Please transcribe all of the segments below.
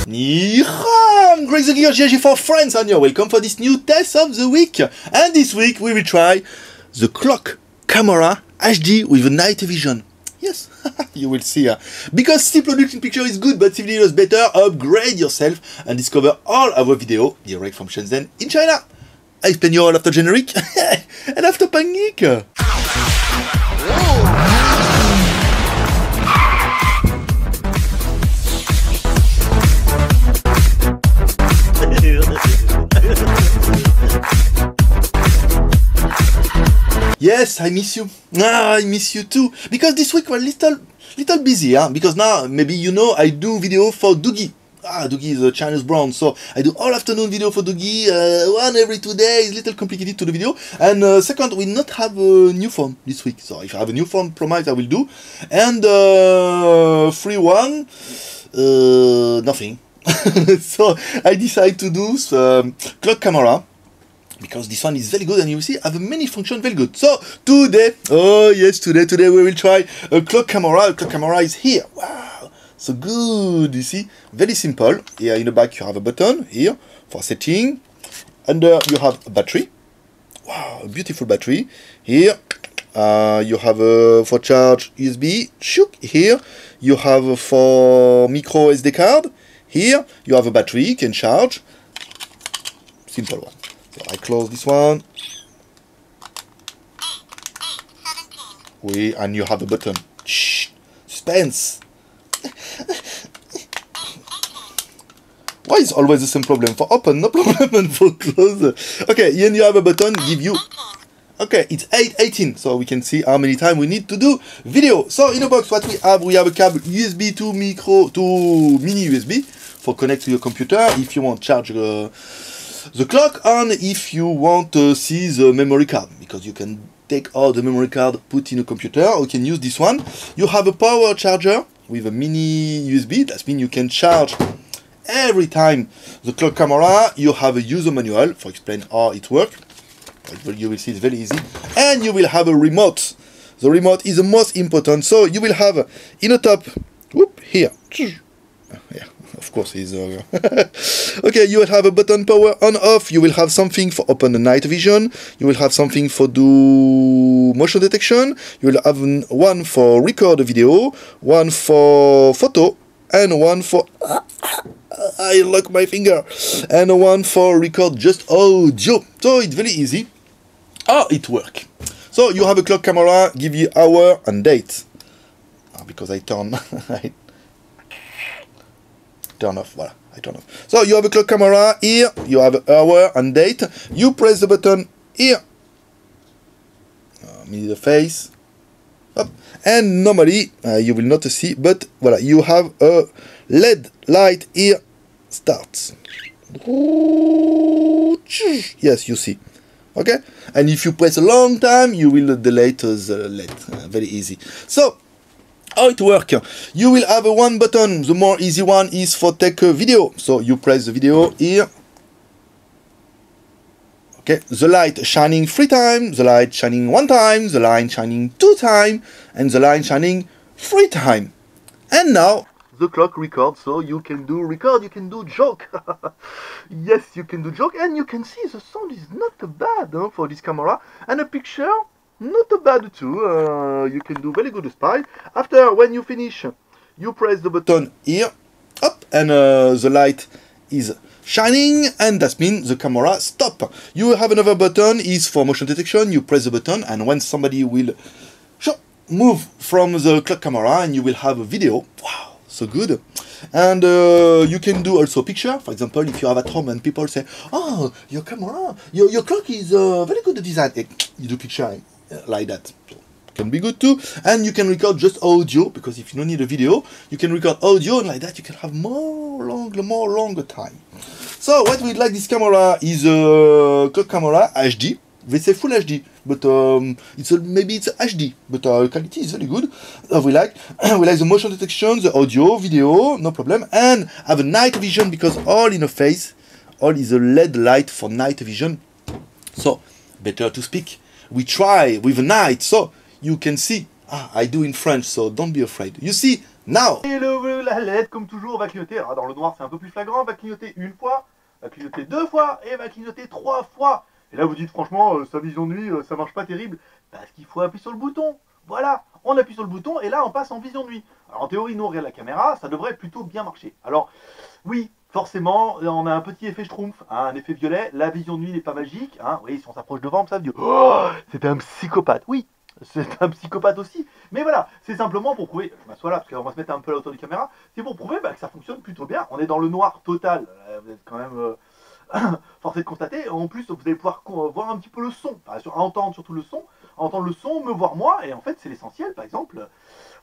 Ni hao, Greg the Geeker GLG for friends, and you're welcome for this new test of the week. And this week we will try the clock camera HD with a night vision. Yes, you will see. Because still producing picture is good, but still video is better. Upgrade yourself and discover all our video direct from Shenzhen in China. I explain you all after generic and after panic. Yes, I miss you. I miss you too. Because this week we're little busy, because now maybe you know I do video for Doogie. Doogie is a Chinese brand, so I do all afternoon video for Doogie. One every 2 days, little complicated to the video. And second, we not have a new phone this week. So if I have a new phone, promise I will do. And free one, nothing. So I decided to do clock camera. Because this one is very good and you will see have many functions very good. So today, today we will try a clock camera. A clock camera is here. Wow, so good. You see, very simple. Here in the back you have a button here for setting. Under you have a battery. Wow, a beautiful battery. Here you have for charge USB. Here you have for micro SD card. Here you have a battery you can charge. Simple one. So I close this one. And you have a button. Shh, suspense. Why is always the same problem? For open, no problem, and for close. Okay, here you have a button, give you. Okay, it's 8:18, so we can see how many times we need to do video. So in the box, what we have a cable USB to micro to mini USB for connect to your computer if you want to charge the clock, and if you want to see the memory card, because you can take all the memory card, put in a computer, or you can use this one. You have a power charger with a mini USB, that means you can charge every time the clock camera. You have a user manual for explain how it works. You will see it's very easy. And you will have a remote. The remote is the most important. So you will have in the top, here. Yeah, of course is okay, you will have a button power on off. You will have something for open the night vision. You will have something for do motion detection. You will have one for record a video, one for photo, and one for I lock my finger, and one for record just audio. So it's very easy. It works. So you have a clock camera, give you hour and date. Because I turn turn off, voilà, I turn off. So you have a clock camera here, you have hour and date, you press the button here, the face, up. And normally, you will not see, but voilà, you have a LED light here, starts. Yes, you see. Okay, and if you press a long time, you will delete the LED, very easy. So, how it works? You will have one button. The more easy one is for take a video. So you press the video here. Okay, the light shining 3 times, the light shining 1 time, the light shining 2 times, and the light shining 3 times. And now the clock records, so you can do record, you can do joke. Yes, you can do joke, and you can see the sound is not bad for this camera, and a picture. Not bad too, you can do very good spy. After, when you finish, you press the button here, up, and the light is shining, and that means the camera stop. You have another button, is for motion detection. You press the button, and when somebody will move from the clock camera, and you will have a video. Wow, so good. And you can do also picture. For example, if you have at home and people say, oh, your camera, your clock is very good design. You do picture like that. So, can be good too. And you can record just audio, because if you don't need a video, you can record audio, and like that you can have more longer time. So what we like this camera is a clock camera HD. They say full HD, but maybe it's HD, but quality is very good. We like the motion detection, the audio, video, no problem, and have a night vision, because all in the face, all is a LED light for night vision. So better to speak. We try with a night, so you can see. I do in French, so don't be afraid. You see Now. Et la LED, comme toujours, va clignoter. Alors, dans le noir, c'est un peu plus flagrant. Va clignoter une fois, va clignoter deux fois et va clignoter trois fois. Et là, vous dites franchement, sa vision de nuit, ça marche pas terrible. Parce qu'il faut appuyer sur le bouton. Voilà, on appuie sur le bouton et là, on passe en vision de nuit. Alors, en théorie, nous, on regarde la caméra, ça devrait plutôt bien marcher. Alors, oui, forcément, on a un petit effet schtroumpf, hein, un effet violet. La vision de nuit n'est pas magique. Hein. Oui, si on s'approche devant, ça veut dire oh, c'est un psychopathe. Oui, c'est un psychopathe aussi. Mais voilà, c'est simplement pour prouver, je m'assois là parce qu'on va se mettre un peu à la hauteur du caméra, c'est pour prouver que ça fonctionne plutôt bien. On est dans le noir total, vous êtes quand même forcé de constater. En plus, vous allez pouvoir voir un petit peu le son, enfin, entendre surtout le son, entendre le son, me voir moi, et en fait c'est l'essentiel. Par exemple,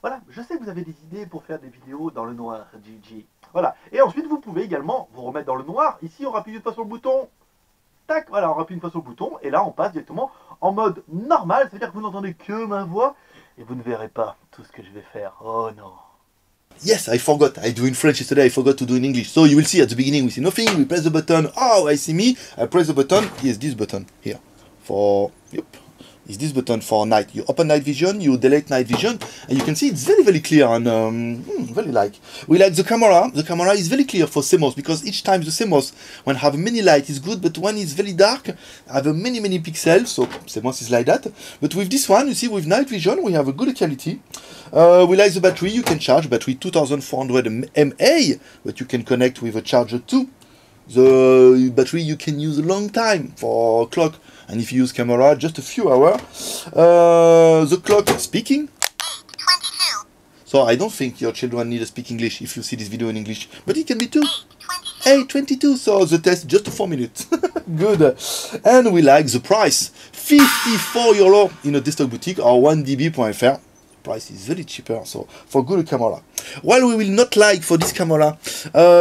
voilà, je sais que vous avez des idées pour faire des vidéos dans le noir, GG. Voilà, et ensuite vous pouvez également vous remettre dans le noir. Ici on rappuie une fois sur le bouton, tac, voilà, on rappuie une fois sur le bouton, et là on passe directement en mode normal, c'est-à-dire que vous n'entendez que ma voix, et vous ne verrez pas tout ce que je vais faire. Oh non. Yes, I forgot. I do in French yesterday. I forgot to do in English. So you will see at the beginning we see nothing. We press the button. Oh, I see me. I press the button. Here's this button here for is this button for night. You open night vision. You delete night vision, and you can see it's very clear and very like. We like the camera. The camera is very clear for CMOS because each time the CMOS when have many light is good, but when it's very dark have a many pixels. So CMOS is like that. But with this one, you see with night vision we have a good quality. We like the battery. You can charge battery 2400 mAh, but you can connect with a charger too. The battery you can use a long time for clock, and if you use camera just a few hours. The clock speaking. 8:22. So I don't think your children need to speak English if you see this video in English, but it can be too. 8:22. So the test just 4 minutes. Good. And we like the price. 54 euro in a desktop boutique or 1db.fr. Price is very cheaper, so for good camera. While we will not like for this camera,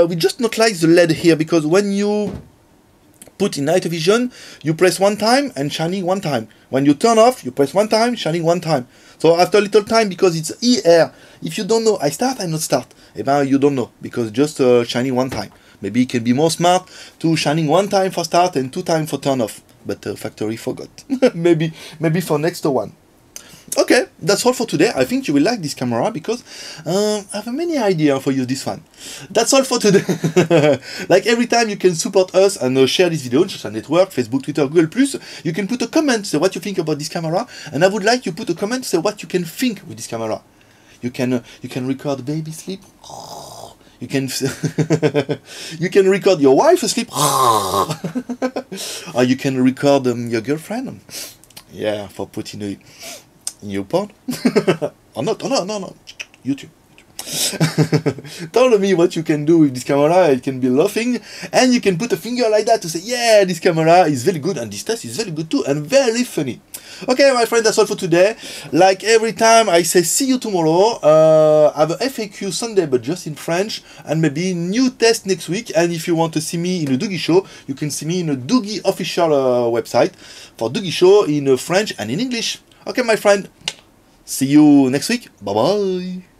we just not like the LED here, because when you put in night vision, you press one time and shining one time. When you turn off, you press one time, shining one time. So after a little time, because it's ER, if you don't know, I start, I not start, you don't know, because just shining one time. Maybe it can be more smart to shining one time for start and two time for turn off, but factory forgot. maybe for next one. Okay, that's all for today. I think you will like this camera because I have many ideas for you this one. That's all for today. Like every time you can support us and share this video on social network, Facebook, Twitter, Google+. You can put a comment, say what you think about this camera, and I would like you put a comment, say what you can think with this camera. You can record baby sleep. You can you can record your wife asleep. Or you can record your girlfriend. Yeah, for putting in your porn. Or not, no. YouTube. Tell me what you can do with this camera. It can be laughing, and you can put a finger like that to say, yeah, this camera is very good, and this test is very good too, and very funny. Okay, my friend, that's all for today. Like every time, I say see you tomorrow. Have a FAQ Sunday, but just in French, and maybe new test next week. And if you want to see me in a Doogie Show, you can see me in a Doogie official website for Doogie Show in French and in English. Okay, my friend, see you next week. Bye bye.